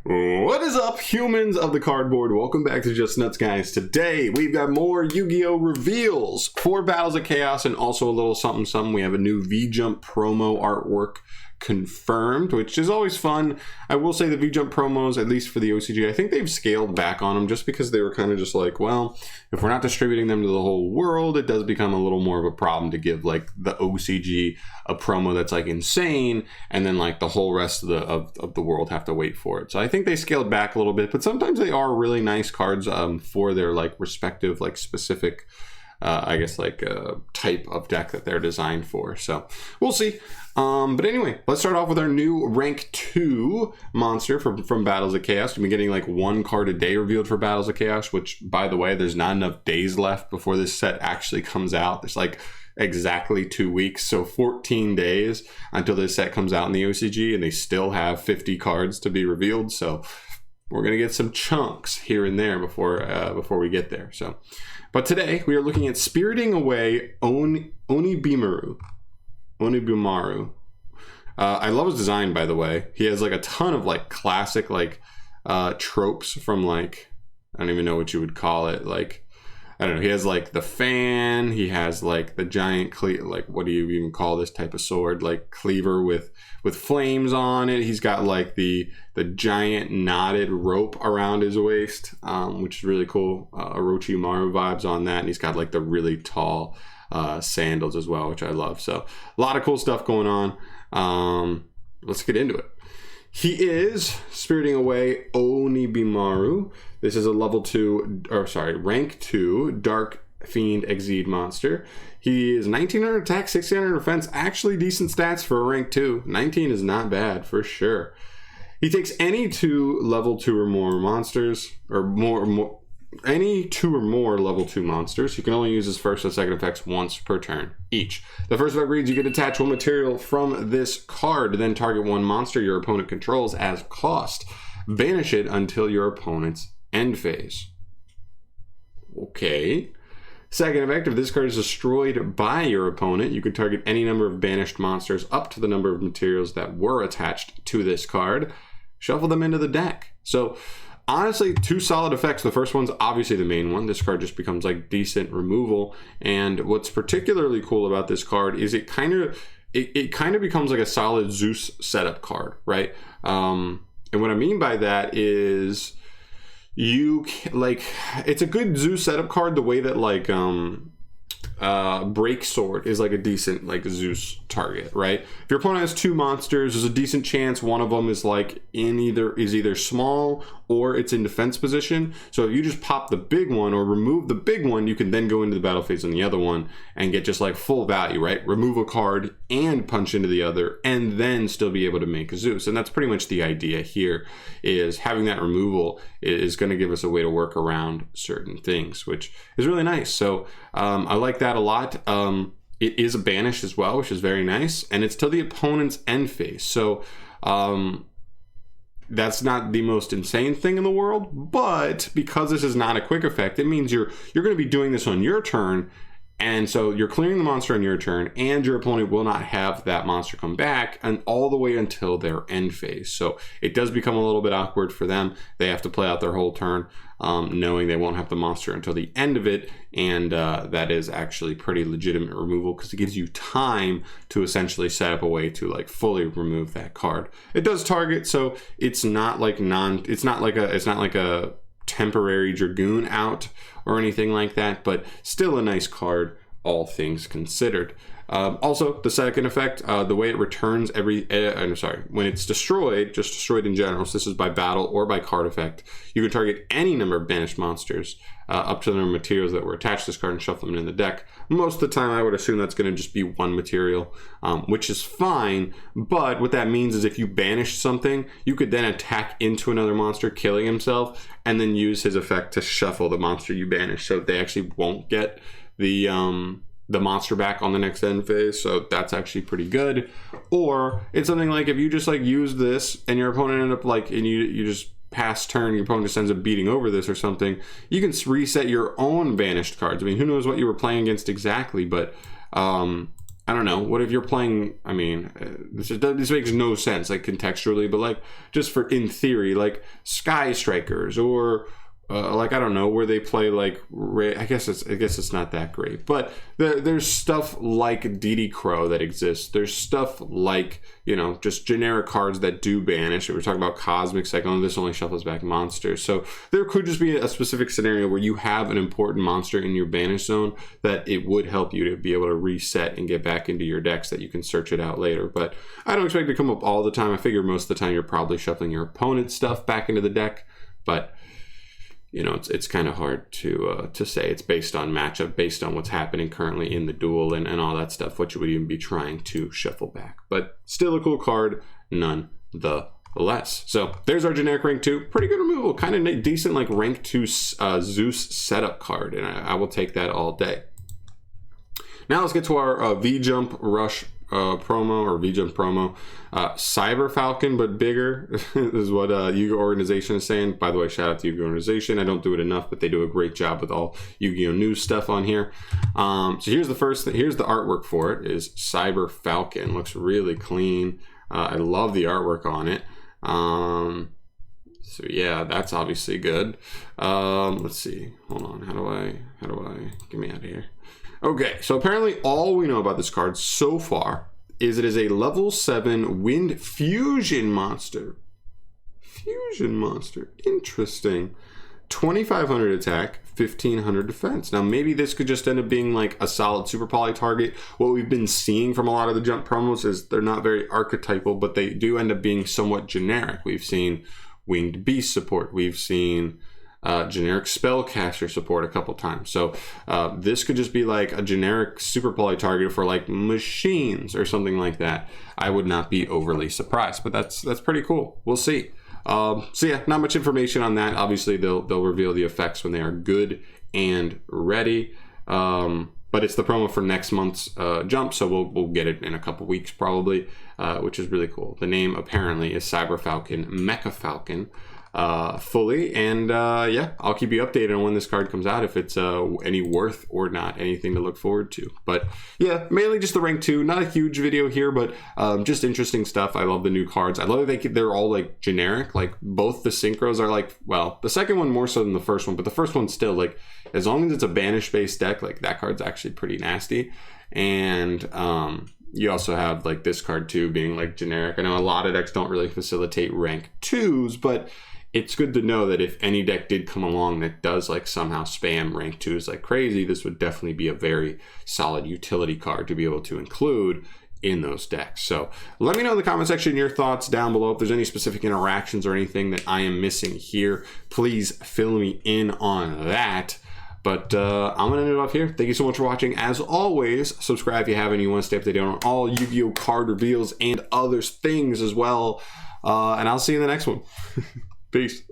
What is up, humans of the cardboard? Welcome back to Just Nuts, guys. Today, we've got more Yu-Gi-Oh! Reveals, 4 Battles of Chaos, and also a little something. We have a new V-Jump promo artwork confirmed, which is always fun. I will say the V-Jump promos, at least for the OCG, I think they've scaled back on them just because they were kind of just like, well, if we're not distributing them to the whole world, it does become a little more of a problem to give like the OCG a promo that's like insane, and then like the whole rest of the world have to wait for it. So I think they scaled back a little bit, but sometimes they are really nice cards for their like respective like specific I guess like type of deck that they're designed for. So we'll see. But anyway, let's start off with our new rank 2 monster from Battles of Chaos. We've been getting like 1 card a day revealed for Battles of Chaos, which, by the way, there's not enough days left before this set actually comes out. There's like exactly 2 weeks, so 14 days until this set comes out in the OCG, and they still have 50 cards to be revealed. So we're gonna get some chunks here and there before we get there. So, but today we are looking at Spiriting Away Onibimaru. I love his design, by the way. He has like a ton of like classic like tropes from like, I don't even know what you would call it, like, I don't know, he has like the fan, he has like the giant like, what do you even call this type of sword, like cleaver with flames on it. He's got like the giant knotted rope around his waist, which is really cool. Orochimaru vibes on that, and he's got like the really tall sandals as well, which I love. So a lot of cool stuff going on. Let's get into it. He is Spiriting Away Onibimaru. This is a rank 2 Dark Fiend Exceed monster. He is 1900 attack, 1600 defense. Actually decent stats for a rank 2. 19 is not bad for sure. He takes any 2 level 2 or more monsters, any 2 or more level 2 monsters. You can only use his first and second effects once per turn each. The first effect reads, you can attach 1 material from this card, then target 1 monster your opponent controls as cost. Banish it until your opponent's end phase. Okay. Second effect, if this card is destroyed by your opponent, you can target any number of banished monsters up to the number of materials that were attached to this card. Shuffle them into the deck. So honestly, 2 solid effects. The first one's obviously the main one. This card just becomes like decent removal. And what's particularly cool about this card is it kind of becomes like a solid Zeus setup card, right? And what I mean by that is it's a good Zeus setup card the way that like Break Sword is like a decent like Zeus target, right? If your opponent has 2 monsters, there's a decent chance one of them is like either small or it's in defense position. So if you just pop the big one or remove the big one, you can then go into the battle phase on the other one and get just like full value, right? Remove a card and punch into the other and then still be able to make a Zeus. And that's pretty much the idea here, is having that removal is going to give us a way to work around certain things, which is really nice. So I like that a lot. It is a banish as well, which is very nice, and it's till the opponent's end phase. So that's not the most insane thing in the world, but because this is not a quick effect, it means you're going to be doing this on your turn, and so you're clearing the monster on your turn, and your opponent will not have that monster come back and all the way until their end phase. So it does become a little bit awkward for them. They have to play out their whole turn knowing they won't have the monster until the end of it, and that is actually pretty legitimate removal because it gives you time to essentially set up a way to like fully remove that card. It does target, so it's not like a temporary Dragoon out or anything like that, but still a nice card, all things considered. Also, the second effect, the way it returns when it's destroyed, just destroyed in general, so this is by battle or by card effect, you can target any number of banished monsters up to the number of materials that were attached to this card and shuffle them in the deck. Most of the time, I would assume that's going to just be 1 material, which is fine, but what that means is if you banish something, you could then attack into another monster, killing himself, and then use his effect to shuffle the monster you banished, so they actually won't get the monster back on the next end phase. So that's actually pretty good. Or it's something like if you just like use this and your opponent end up like, and you just pass turn, your opponent just ends up beating over this or something, you can reset your own banished cards. I mean, who knows what you were playing against exactly, but I don't know. What if you're playing? I mean, this makes no sense, like contextually, but like just for in theory, like Sky Strikers or like I don't know, where they play like I guess it's not that great, but there's stuff like DD Crow that exists. There's stuff like, you know, just generic cards that do banish. We're talking about Cosmic Cyclone. This only shuffles back monsters, so there could just be a specific scenario where you have an important monster in your banish zone that it would help you to be able to reset and get back into your decks, that you can search it out later. But I don't expect it to come up all the time. I figure most of the time you're probably shuffling your opponent's stuff back into the deck, but you know, it's kind of hard to say. It's based on matchup, based on what's happening currently in the duel and all that stuff, what you would even be trying to shuffle back. But still a cool card, nonetheless. So there's our generic rank 2. Pretty good removal, kind of decent like rank 2 Zeus setup card, and I will take that all day. Now let's get to our V-Jump Rush promo, or V-Jump promo. Cyber Falcon, but bigger, is what Yu-Gi-Oh! Organization is saying. By the way, shout out to Yu-Gi-Oh! Organization. I don't do it enough, but they do a great job with all Yu-Gi-Oh! News stuff on here. So here's the first thing. Here's the artwork for it, is Cyber Falcon. Looks really clean. I love the artwork on it. So yeah, that's obviously good. Let's see. Hold on. How do I get me out of here? Okay, so apparently all we know about this card so far is it is a level 7 Wind Fusion monster. Fusion monster. Interesting. 2,500 attack, 1,500 defense. Now maybe this could just end up being like a solid Super Poly target. What we've been seeing from a lot of the Jump promos is they're not very archetypal, but they do end up being somewhat generic. We've seen Winged Beast support. We've seen generic spellcaster support a couple times. So this could just be like a generic Super Poly target for like machines or something like that. I would not be overly surprised, but that's pretty cool. We'll see. So yeah, not much information on that. Obviously they'll reveal the effects when they are good and ready. But it's the promo for next month's Jump, so we'll get it in a couple weeks probably, which is really cool. The name apparently is Cyber Falcon, Mecha Falcon. Fully, and yeah, I'll keep you updated on when this card comes out, if it's any worth or not, anything to look forward to. But yeah, mainly just the rank 2. Not a huge video here, but just interesting stuff. I love the new cards. I love that they're all like generic. Like both the synchros are like, well, the second one more so than the first one, but the first one's still like, as long as it's a banish based deck, like that card's actually pretty nasty. And you also have like this card too being like generic. I know a lot of decks don't really facilitate rank 2s, but it's good to know that if any deck did come along that does like somehow spam rank 2s like crazy, this would definitely be a very solid utility card to be able to include in those decks. So let me know in the comment section your thoughts down below. If there's any specific interactions or anything that I am missing here, please fill me in on that. But I'm going to end it off here. Thank you so much for watching. As always, subscribe if you haven't. You want to stay updated on all Yu-Gi-Oh! Card reveals and other things as well. And I'll see you in the next one. Peace.